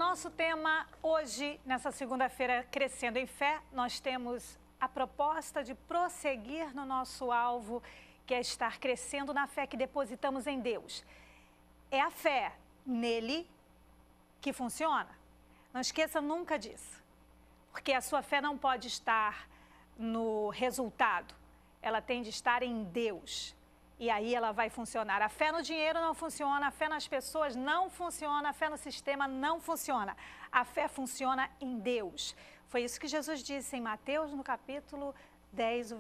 nosso tema hoje, nessa segunda-feira, Crescendo em Fé, nós temos a proposta de prosseguir no nosso alvo, que é estar crescendo na fé que depositamos em Deus. É a fé nele que funciona. Não esqueça nunca disso, porque a sua fé não pode estar no resultado, ela tem de estar em Deus. E aí ela vai funcionar. A fé no dinheiro não funciona, a fé nas pessoas não funciona, a fé no sistema não funciona. A fé funciona em Deus. Foi isso que Jesus disse em Mateus, no capítulo 10,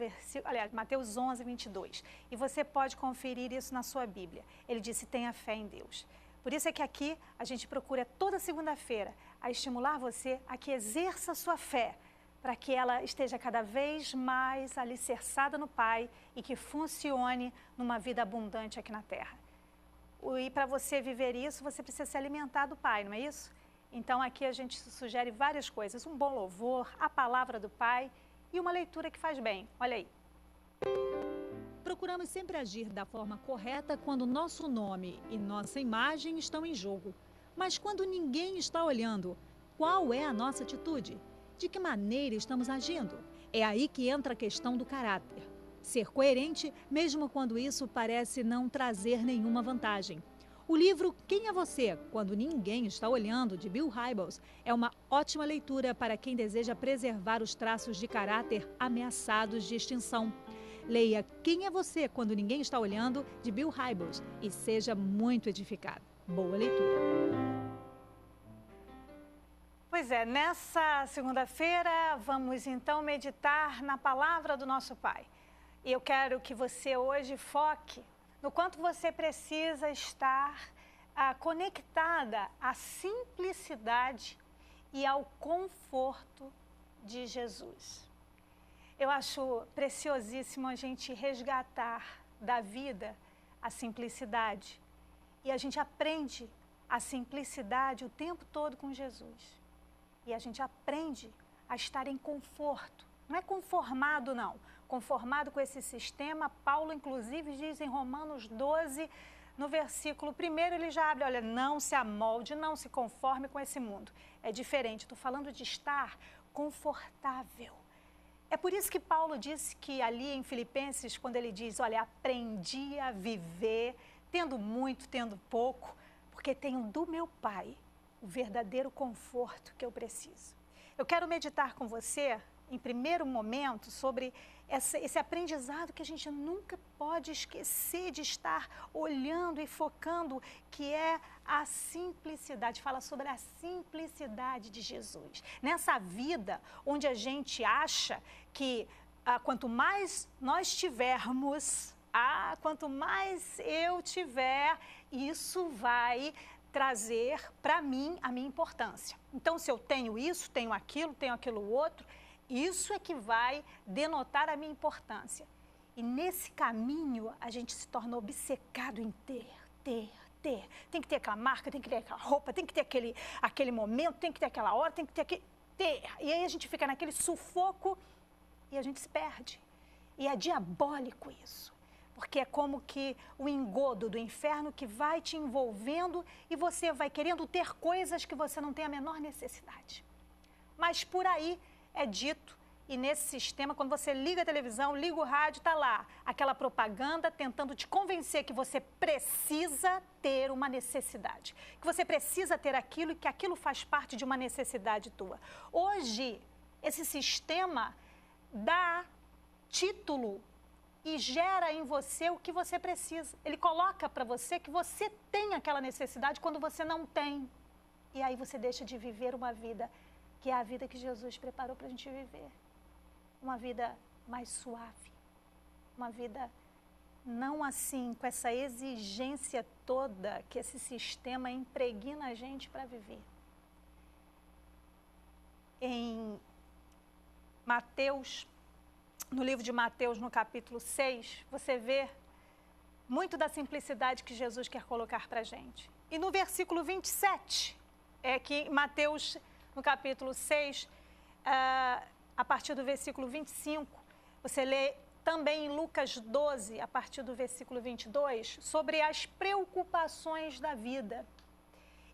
Mateus 11, 22. E você pode conferir isso na sua Bíblia. Ele disse, tenha fé em Deus. Por isso é que aqui a gente procura toda segunda-feira a estimular você a que exerça a sua fé, para que ela esteja cada vez mais alicerçada no Pai e que funcione numa vida abundante aqui na Terra. E para você viver isso, você precisa se alimentar do Pai, não é isso? Então aqui a gente sugere várias coisas, um bom louvor, a palavra do Pai e uma leitura que faz bem. Olha aí. Procuramos sempre agir da forma correta quando nosso nome e nossa imagem estão em jogo. Mas quando ninguém está olhando, qual é a nossa atitude? De que maneira estamos agindo? É aí que entra a questão do caráter. Ser coerente, mesmo quando isso parece não trazer nenhuma vantagem. O livro Quem é Você, Quando Ninguém Está Olhando, de Bill Hybels, é uma ótima leitura para quem deseja preservar os traços de caráter ameaçados de extinção. Leia Quem é Você, Quando Ninguém Está Olhando, de Bill Hybels, e seja muito edificado. Boa leitura! Pois é, nessa segunda-feira vamos então meditar na palavra do nosso Pai. E eu quero que você hoje foque no quanto você precisa estar conectada à simplicidade e ao conforto de Jesus. Eu acho preciosíssimo a gente resgatar da vida a simplicidade. E a gente aprende a simplicidade o tempo todo com Jesus. E a gente aprende a estar em conforto. Não é conformado, não. Conformado com esse sistema, Paulo, inclusive, diz em Romanos 12, no versículo 1, ele já abre, olha, não se amolde, não se conforme com esse mundo. É diferente, estou falando de estar confortável. É por isso que Paulo disse que ali em Filipenses, quando ele diz, olha, aprendi a viver, tendo muito, tendo pouco, porque tenho do meu Pai o verdadeiro conforto que eu preciso. Eu quero meditar com você, em primeiro momento, sobre esse aprendizado que a gente nunca pode esquecer de estar olhando e focando, que é a simplicidade. Fala sobre a simplicidade de Jesus. Nessa vida onde a gente acha que quanto mais nós tivermos, quanto mais eu tiver, isso vai trazer para mim a minha importância. Então, se eu tenho isso, tenho aquilo outro, isso é que vai denotar a minha importância. E nesse caminho, a gente se torna obcecado em ter. Tem que ter aquela marca, tem que ter aquela roupa, tem que ter aquele momento, tem que ter aquela hora, tem que ter ter. E aí a gente fica naquele sufoco e a gente se perde. E é diabólico isso. Porque é como que o engodo do inferno que vai te envolvendo e você vai querendo ter coisas que você não tem a menor necessidade. Mas por aí é dito, e nesse sistema, quando você liga a televisão, liga o rádio, está lá aquela propaganda tentando te convencer que você precisa ter uma necessidade, que você precisa ter aquilo e que aquilo faz parte de uma necessidade tua. Hoje, esse sistema dá título e gera em você o que você precisa. Ele coloca para você que você tem aquela necessidade quando você não tem. E aí você deixa de viver uma vida que é a vida que Jesus preparou para a gente viver. Uma vida mais suave. Uma vida não assim, com essa exigência toda que esse sistema impregna a gente para viver. Em Mateus, no livro de Mateus, no capítulo 6, você vê muito da simplicidade que Jesus quer colocar para a gente. E no versículo 27, é que Mateus, no capítulo 6, a partir do versículo 25, você lê também em Lucas 12, a partir do versículo 22, sobre as preocupações da vida.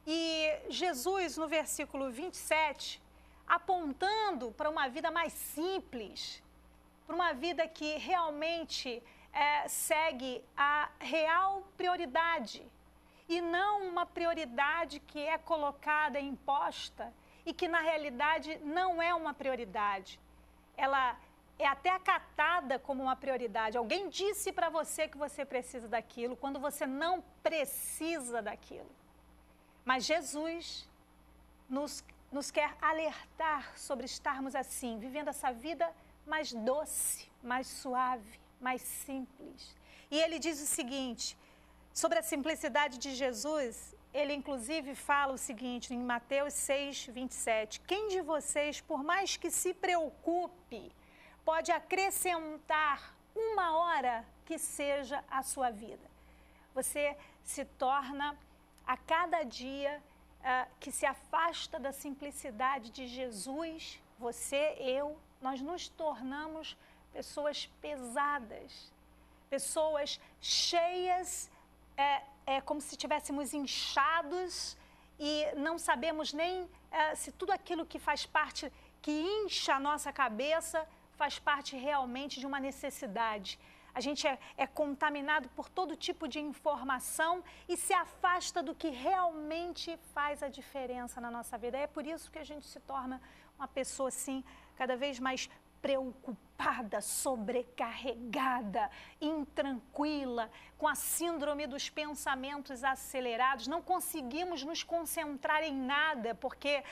E Jesus, no versículo 27, apontando para uma vida mais simples, para uma vida que realmente segue a real prioridade e não uma prioridade que é colocada, imposta e que na realidade não é uma prioridade. Ela é até acatada como uma prioridade. Alguém disse para você que você precisa daquilo quando você não precisa daquilo. Mas Jesus nos quer alertar sobre estarmos assim, vivendo essa vida mais doce, mais suave, mais simples. E ele diz o seguinte, sobre a simplicidade de Jesus, ele inclusive fala o seguinte em Mateus 6, 27. Quem de vocês, por mais que se preocupe, pode acrescentar uma hora que seja a sua vida? Você se torna a cada dia que se afasta da simplicidade de Jesus, você, eu, nós nos tornamos pessoas pesadas, pessoas cheias, como se estivéssemos inchados e não sabemos nem se tudo aquilo que faz parte, que incha a nossa cabeça, faz parte realmente de uma necessidade. A gente é contaminado por todo tipo de informação e se afasta do que realmente faz a diferença na nossa vida. É por isso que a gente se torna uma pessoa, assim, cada vez mais preocupada, sobrecarregada, intranquila, com a síndrome dos pensamentos acelerados. Não conseguimos nos concentrar em nada, porque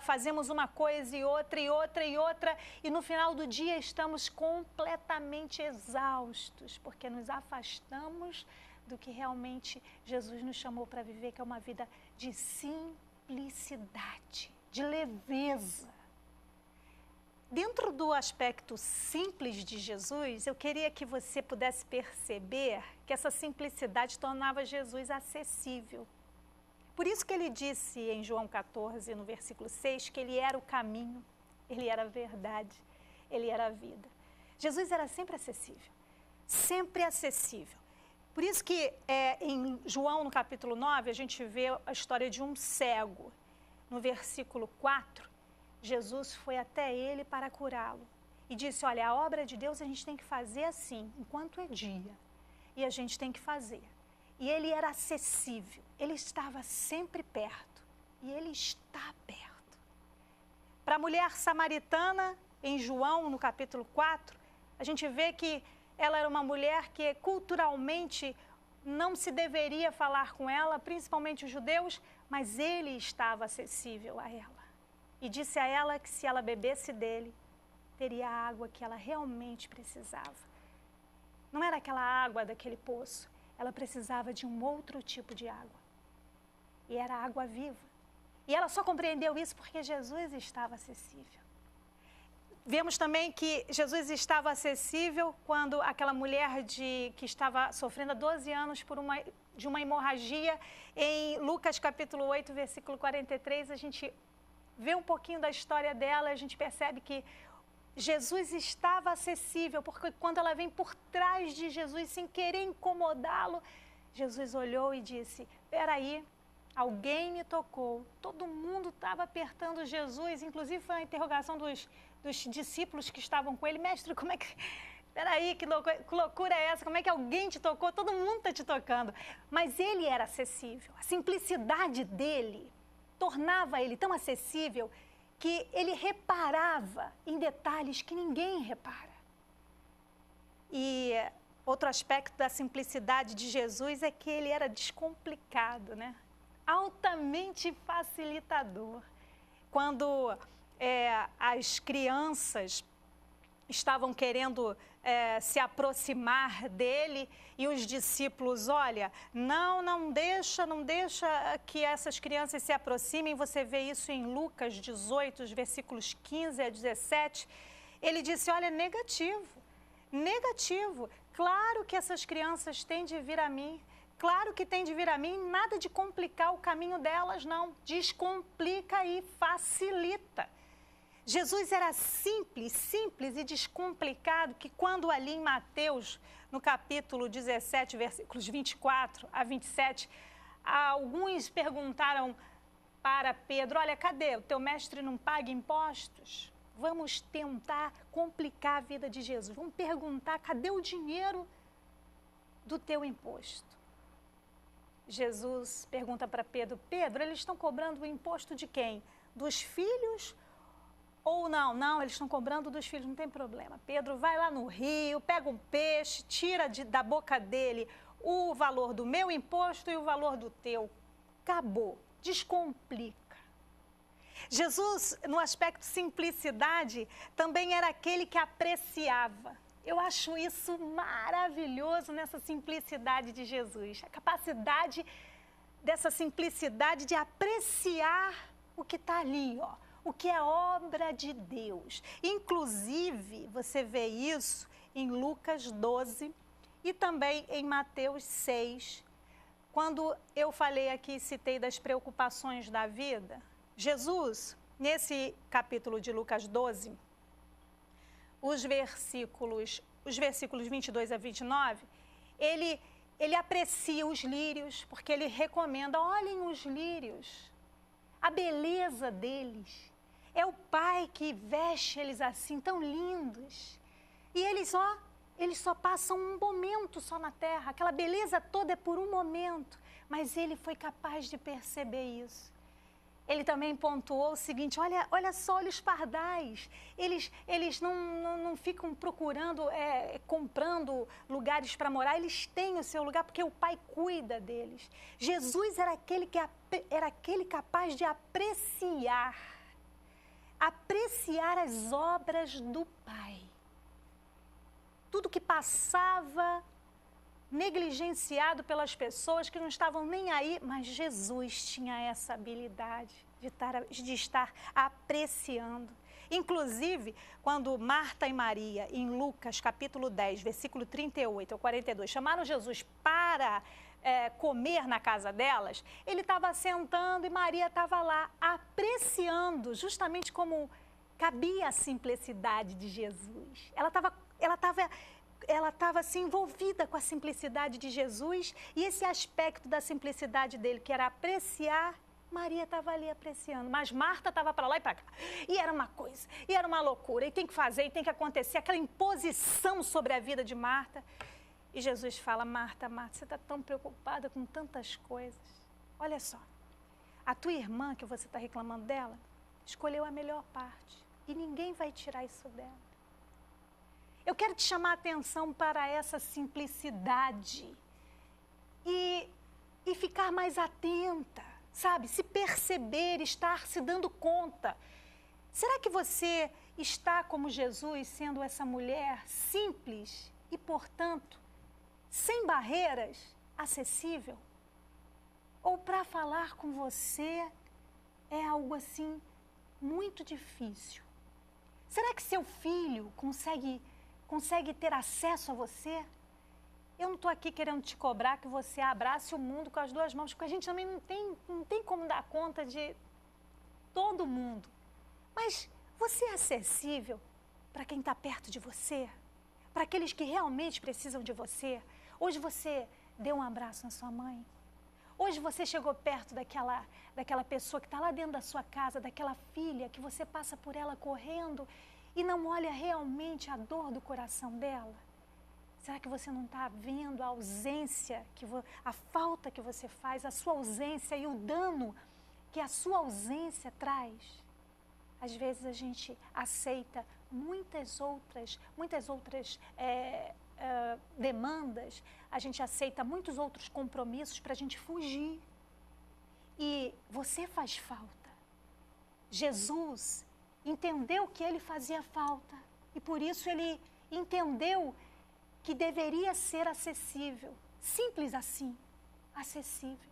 fazemos uma coisa e outra, e outra, e outra, e no final do dia estamos completamente exaustos, porque nos afastamos do que realmente Jesus nos chamou para viver, que é uma vida de simplicidade, de leveza. Dentro do aspecto simples de Jesus, eu queria que você pudesse perceber que essa simplicidade tornava Jesus acessível. Por isso que ele disse em João 14, no versículo 6, que ele era o caminho, ele era a verdade, ele era a vida. Jesus era sempre acessível, sempre acessível. Por isso que em João, no capítulo 9, a gente vê a história de um cego. No versículo 4, Jesus foi até ele para curá-lo e disse, olha, a obra de Deus a gente tem que fazer assim, enquanto é dia, e a gente tem que fazer. E ele era acessível, ele estava sempre perto, e ele está perto. Para a mulher samaritana, em João, no capítulo 4, a gente vê que ela era uma mulher que culturalmente não se deveria falar com ela, principalmente os judeus, mas ele estava acessível a ela. E disse a ela que se ela bebesse dele, teria a água que ela realmente precisava. Não era aquela água daquele poço, ela precisava de um outro tipo de água. E era água viva. E ela só compreendeu isso porque Jesus estava acessível. Vemos também que Jesus estava acessível quando aquela mulher que estava sofrendo há 12 anos de uma hemorragia, em Lucas capítulo 8, versículo 43, a gente vê um pouquinho da história dela, a gente percebe que Jesus estava acessível, porque quando ela vem por trás de Jesus, sem querer incomodá-lo, Jesus olhou e disse, peraí, alguém me tocou. Todo mundo estava apertando Jesus, inclusive foi a interrogação dos discípulos que estavam com ele, mestre, como é que... Peraí, que loucura é essa? Como é que alguém te tocou? Todo mundo está te tocando. Mas ele era acessível, a simplicidade dele tornava ele tão acessível que ele reparava em detalhes que ninguém repara. E outro aspecto da simplicidade de Jesus é que ele era descomplicado, né? Altamente facilitador. Quando as crianças estavam querendo se aproximar dele e os discípulos, olha, não deixa que essas crianças se aproximem. Você vê isso em Lucas 18, os versículos 15 a 17. Ele disse, olha, negativo, claro que essas crianças têm de vir a mim, claro que têm de vir a mim, nada de complicar o caminho delas, não, descomplica e facilita. Jesus era simples e descomplicado, que quando ali em Mateus, no capítulo 17, versículos 24 a 27, alguns perguntaram para Pedro, olha, cadê? O teu mestre não paga impostos? Vamos tentar complicar a vida de Jesus. Vamos perguntar, cadê o dinheiro do teu imposto? Jesus pergunta para Pedro, Pedro, eles estão cobrando o imposto de quem? Dos filhos? Ou não? Não, eles estão cobrando dos filhos, não tem problema. Pedro vai lá no rio, pega um peixe, tira da boca dele o valor do meu imposto e o valor do teu. Acabou, descomplica. Jesus, no aspecto simplicidade, também era aquele que apreciava. Eu acho isso maravilhoso nessa simplicidade de Jesus. A capacidade dessa simplicidade de apreciar o que está ali, ó, o que é obra de Deus. Inclusive, você vê isso em Lucas 12 e também em Mateus 6. Quando eu falei aqui, citei das preocupações da vida, Jesus, nesse capítulo de Lucas 12, os versículos 22 a 29, ele aprecia os lírios, porque ele recomenda, olhem os lírios, a beleza deles. É o Pai que veste eles assim, tão lindos. E eles só passam um momento só na terra, aquela beleza toda é por um momento, mas ele foi capaz de perceber isso. Ele também pontuou o seguinte, olha só, olha os pardais, eles não ficam procurando, comprando lugares para morar, eles têm o seu lugar porque o Pai cuida deles. Jesus era aquele capaz de apreciar as obras do Pai. Tudo que passava negligenciado pelas pessoas que não estavam nem aí, mas Jesus tinha essa habilidade de estar apreciando. Inclusive, quando Marta e Maria, em Lucas capítulo 10, versículo 38 ao 42, chamaram Jesus para comer na casa delas, ele estava sentando e Maria estava lá apreciando, justamente como cabia a simplicidade de Jesus. Ela estava assim, envolvida com a simplicidade de Jesus e esse aspecto da simplicidade dele, que era apreciar, Maria estava ali apreciando, mas Marta estava para lá e para cá. E era uma coisa, e era uma loucura, e tem que fazer, e tem que acontecer, aquela imposição sobre a vida de Marta. E Jesus fala, Marta, Marta, você está tão preocupada com tantas coisas. Olha só, a tua irmã, que você está reclamando dela, escolheu a melhor parte, e ninguém vai tirar isso dela. Eu quero te chamar a atenção para essa simplicidade e ficar mais atenta, sabe? Se perceber, estar se dando conta. Será que você está como Jesus, sendo essa mulher simples e, portanto, sem barreiras, acessível? Ou para falar com você é algo assim muito difícil? Será que seu filho consegue ter acesso a você? Eu não estou aqui querendo te cobrar que você abrace o mundo com as duas mãos, porque a gente também não tem como dar conta de todo mundo. Mas você é acessível para quem está perto de você? Para aqueles que realmente precisam de você? Hoje você deu um abraço na sua mãe? Hoje você chegou perto daquela pessoa que está lá dentro da sua casa, daquela filha que você passa por ela correndo e não olha realmente a dor do coração dela? Será que você não está vendo a ausência, a falta que você faz, a sua ausência e o dano que a sua ausência traz? Às vezes a gente aceita muitas outras demandas, a gente aceita muitos outros compromissos para a gente fugir. E você faz falta. Jesus entendeu que ele fazia falta e por isso ele entendeu que deveria ser acessível, simples assim, acessível.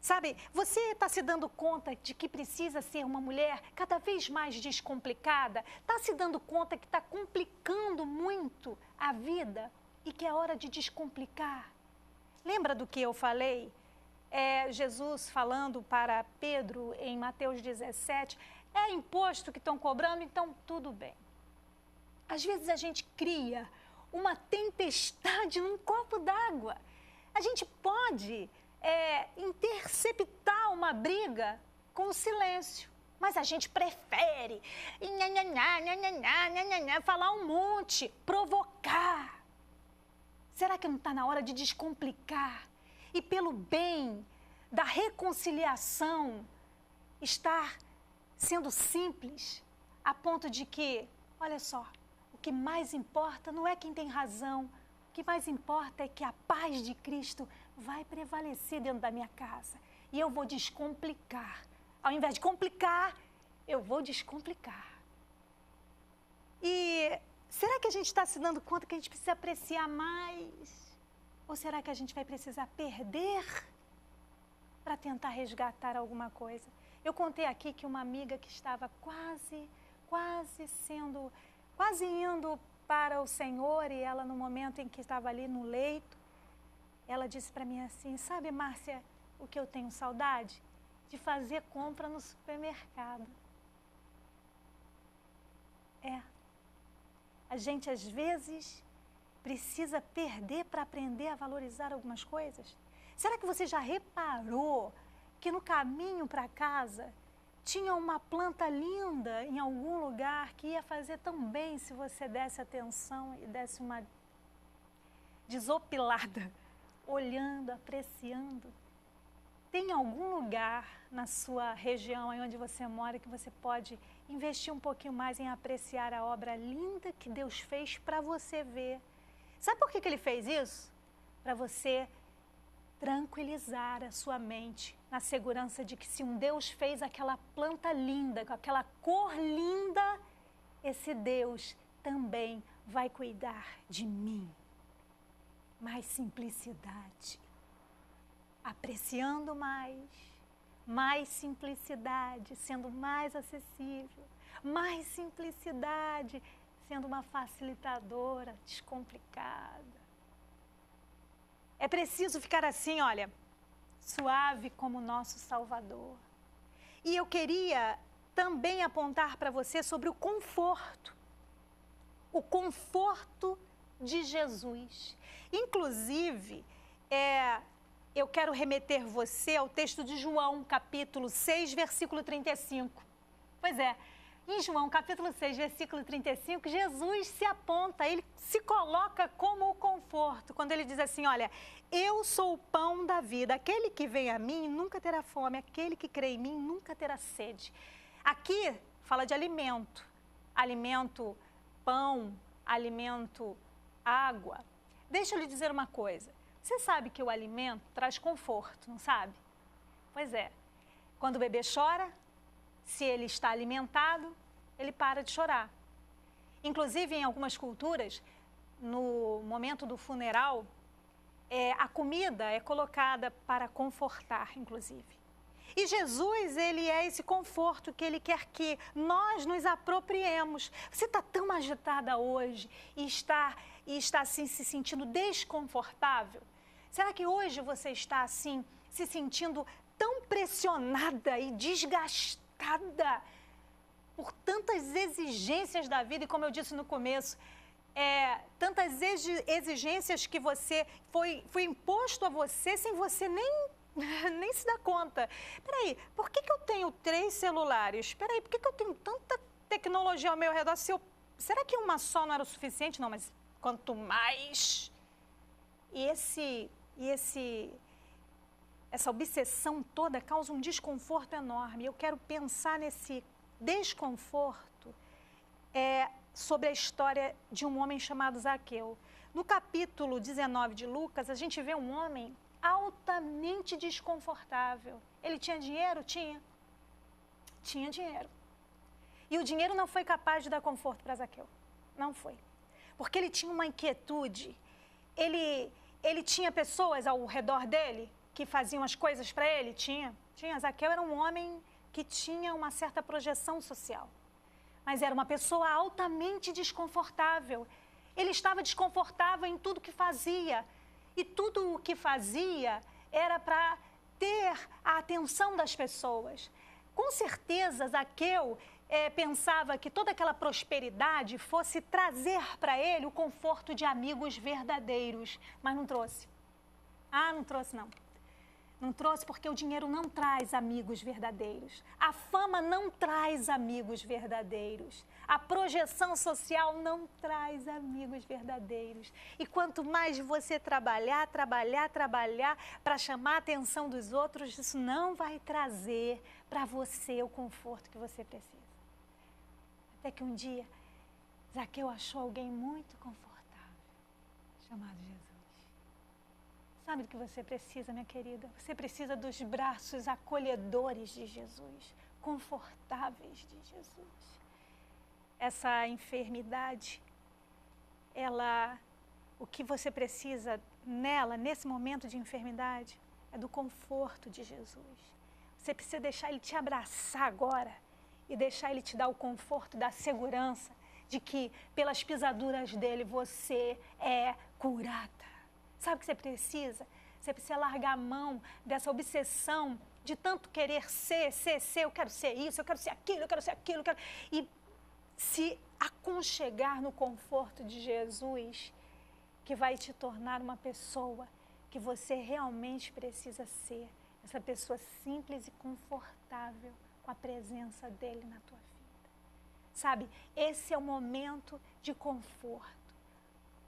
Sabe, você está se dando conta de que precisa ser uma mulher cada vez mais descomplicada? Está se dando conta que está complicando muito a vida e que é hora de descomplicar? Lembra do que eu falei? Jesus falando para Pedro em Mateus 17, é imposto que estão cobrando, então tudo bem. Às vezes a gente cria uma tempestade num copo d'água. A gente pode interceptar uma briga com o silêncio. Mas a gente prefere falar um monte, provocar. Será que não está na hora de descomplicar? E pelo bem da reconciliação, estar sendo simples, a ponto de que, olha só, o que mais importa não é quem tem razão, o que mais importa é que a paz de Cristo vai prevalecer dentro da minha casa. E eu vou descomplicar. Ao invés de complicar, eu vou descomplicar. E será que a gente está se dando conta que a gente precisa apreciar mais? Ou será que a gente vai precisar perder para tentar resgatar alguma coisa? Eu contei aqui que uma amiga que estava quase indo para o Senhor, e ela, no momento em que estava ali no leito, ela disse para mim assim: sabe, Márcia, o que eu tenho saudade? De fazer compra no supermercado. A gente às vezes precisa perder para aprender a valorizar algumas coisas. Será que você já reparou que no caminho para casa tinha uma planta linda em algum lugar que ia fazer tão bem se você desse atenção e desse uma desopilada, olhando, apreciando? Tem algum lugar na sua região, aí onde você mora, que você pode investir um pouquinho mais em apreciar a obra linda que Deus fez para você ver? Sabe por que Ele fez isso? Para você tranquilizar a sua mente na segurança de que se um Deus fez aquela planta linda, com aquela cor linda, esse Deus também vai cuidar de mim. Mais simplicidade. Apreciando mais simplicidade, sendo mais acessível, mais simplicidade, sendo uma facilitadora, descomplicada. É preciso ficar assim, olha, suave como nosso Salvador. E eu queria também apontar para você sobre o conforto de Jesus. Inclusive, eu quero remeter você ao texto de João, capítulo 6, versículo 35. Pois é, em João, capítulo 6, versículo 35, Jesus se aponta, ele se coloca como o conforto, quando ele diz assim, olha, eu sou o pão da vida, aquele que vem a mim nunca terá fome, aquele que crê em mim nunca terá sede. Aqui fala de alimento, pão, alimento, água. Deixa eu lhe dizer uma coisa. Você sabe que o alimento traz conforto, não sabe? Pois é. Quando o bebê chora, se ele está alimentado, ele para de chorar. Inclusive, em algumas culturas, no momento do funeral, a comida é colocada para confortar, inclusive. E Jesus, ele é esse conforto que ele quer que nós nos apropriemos. Você está tão agitada hoje e está assim se sentindo desconfortável? Será que hoje você está assim se sentindo tão pressionada e desgastada por tantas exigências da vida? E como eu disse no começo, tantas exigências que foi imposto a você sem você nem se dar conta. Peraí, por que eu tenho 3 celulares? Peraí, por que eu tenho tanta tecnologia ao meu redor? Será que uma só não era o suficiente? Não, mas quanto mais... Essa obsessão toda causa um desconforto enorme. Eu quero pensar nesse desconforto sobre a história de um homem chamado Zaqueu. No capítulo 19 de Lucas, a gente vê um homem altamente desconfortável. Ele tinha dinheiro? Tinha. Tinha dinheiro. E o dinheiro não foi capaz de dar conforto para Zaqueu. Não foi. Porque ele tinha uma inquietude. Ele tinha pessoas ao redor dele que faziam as coisas para ele? Tinha. Zaqueu era um homem que tinha uma certa projeção social. Mas era uma pessoa altamente desconfortável. Ele estava desconfortável em tudo que fazia. E tudo o que fazia era para ter a atenção das pessoas. Com certeza, Zaqueu pensava que toda aquela prosperidade fosse trazer para ele o conforto de amigos verdadeiros. Mas não trouxe. Não trouxe, não. Não trouxe porque o dinheiro não traz amigos verdadeiros. A fama não traz amigos verdadeiros. A projeção social não traz amigos verdadeiros. E quanto mais você trabalhar para chamar a atenção dos outros, isso não vai trazer para você o conforto que você precisa. Até que um dia, Zaqueu achou alguém muito confortável, chamado Jesus. Sabe do que você precisa, minha querida? Você precisa dos braços acolhedores de Jesus, confortáveis de Jesus. Essa enfermidade, o que você precisa nela, nesse momento de enfermidade, é do conforto de Jesus. Você precisa deixar Ele te abraçar agora e deixar Ele te dar o conforto da segurança de que pelas pisaduras dele você é curada. Sabe o que você precisa? Você precisa largar a mão dessa obsessão de tanto querer ser, eu quero ser isso, eu quero ser aquilo, e se aconchegar no conforto de Jesus, que vai te tornar uma pessoa que você realmente precisa ser, essa pessoa simples e confortável com a presença dele na tua vida. Sabe, esse é o momento de conforto.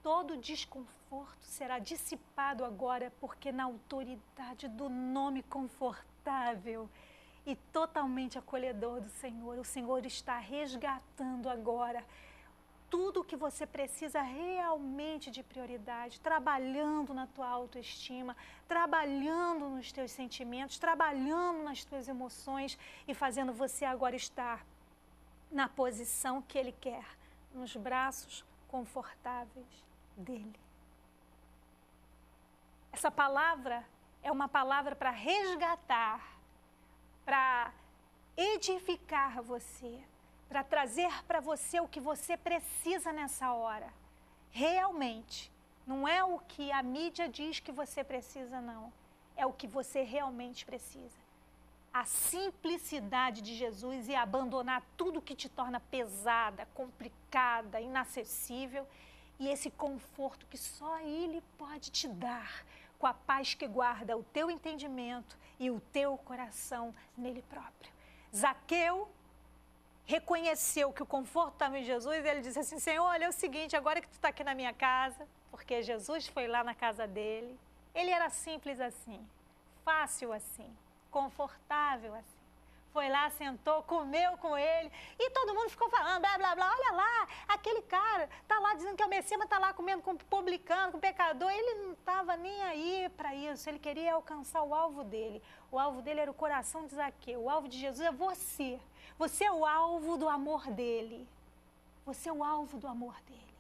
Todo desconforto será dissipado agora, porque na autoridade do nome confortável e totalmente acolhedor do Senhor, o Senhor está resgatando agora tudo o que você precisa realmente de prioridade, trabalhando na tua autoestima, trabalhando nos teus sentimentos, trabalhando nas tuas emoções e fazendo você agora estar na posição que Ele quer, nos braços confortáveis dele. Essa palavra é uma palavra para resgatar, para edificar você, para trazer para você o que você precisa nessa hora. Realmente, não é o que a mídia diz que você precisa, não. É o que você realmente precisa. A simplicidade de Jesus e abandonar tudo que te torna pesada, complicada, inacessível, e esse conforto que só Ele pode te dar, com a paz que guarda o teu entendimento e o teu coração nele próprio. Zaqueu reconheceu que o conforto estava em Jesus, e ele disse assim: Senhor, olha, é o seguinte, agora que tu está aqui na minha casa, porque Jesus foi lá na casa dele, ele era simples assim, fácil assim, confortável assim. Foi lá, sentou, comeu com ele, e todo mundo ficou falando, blá, blá, blá, olha lá, aquele cara está lá dizendo que é o Messias, mas está lá comendo com publicano, com pecador. Ele não estava nem aí para isso, ele queria alcançar o alvo dele. O alvo dele era o coração de Zaqueu, o alvo de Jesus é você. Você é o alvo do amor dele, você é o alvo do amor dele,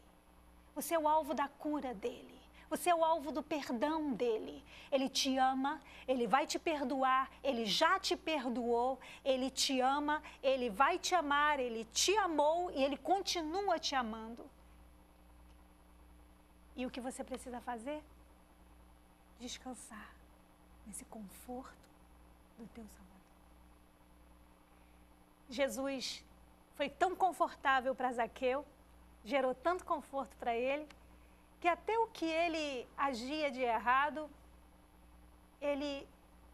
você é o alvo da cura dele. Você é o alvo do perdão dele. Ele te ama, ele vai te perdoar, ele já te perdoou, ele te ama, ele vai te amar, ele te amou e ele continua te amando. E o que você precisa fazer? Descansar nesse conforto do teu Salvador. Jesus foi tão confortável para Zaqueu, gerou tanto conforto para ele, que até o que ele agia de errado, ele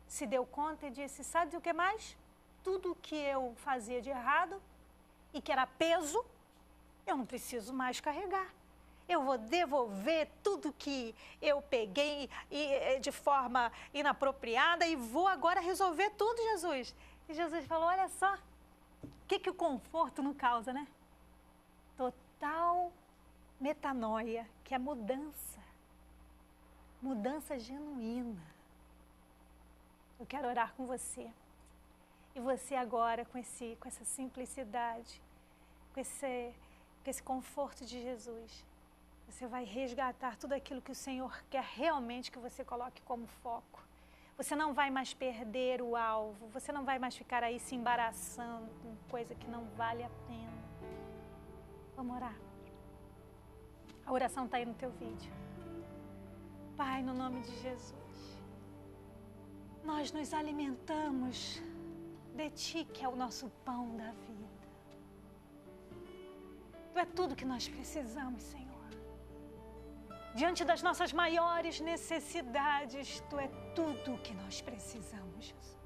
se deu conta e disse, sabe o que mais? Tudo o que eu fazia de errado e que era peso, eu não preciso mais carregar. Eu vou devolver tudo que eu peguei de forma inapropriada e vou agora resolver tudo, Jesus. E Jesus falou, olha só, o que o conforto não causa, né? Total metanoia, que é mudança genuína. Eu quero orar com você. E você agora, com essa simplicidade, com esse conforto de Jesus, você vai resgatar tudo aquilo que o Senhor quer realmente que você coloque como foco. Você não vai mais perder o alvo, você não vai mais ficar aí se embaraçando com coisa que não vale a pena. Vamos orar. A oração está aí no teu vídeo. Pai, no nome de Jesus, nós nos alimentamos de Ti, que é o nosso pão da vida. Tu é tudo que nós precisamos, Senhor. diante das nossas maiores necessidades, Tu é tudo o que nós precisamos, Jesus.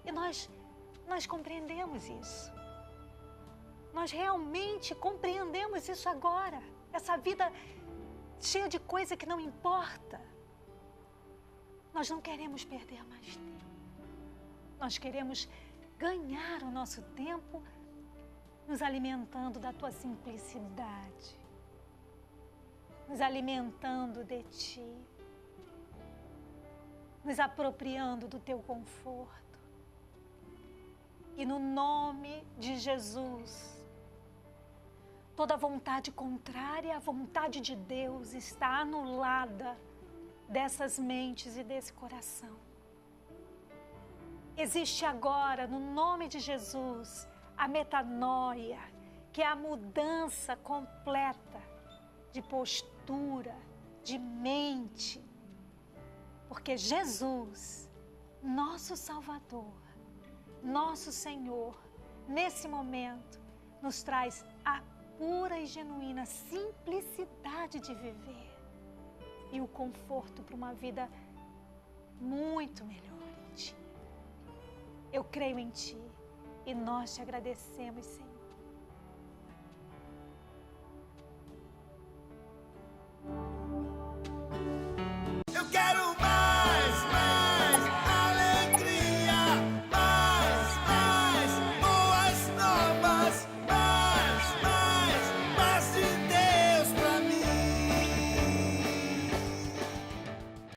E nós compreendemos isso. Nós realmente compreendemos isso agora. Essa vida cheia de coisa que não importa. Nós não queremos perder mais tempo. Nós queremos ganhar o nosso tempo nos alimentando da Tua simplicidade, nos alimentando de Ti, nos apropriando do Teu conforto. E no nome de Jesus, toda vontade contrária à vontade de Deus está anulada dessas mentes e desse coração. Existe agora, no nome de Jesus, a metanoia, que é a mudança completa de postura, de mente. Porque Jesus, nosso Salvador, nosso Senhor, nesse momento, nos traz a pura e genuína simplicidade de viver e o conforto para uma vida muito melhor em Ti. Eu creio em Ti e nós te agradecemos, Senhor.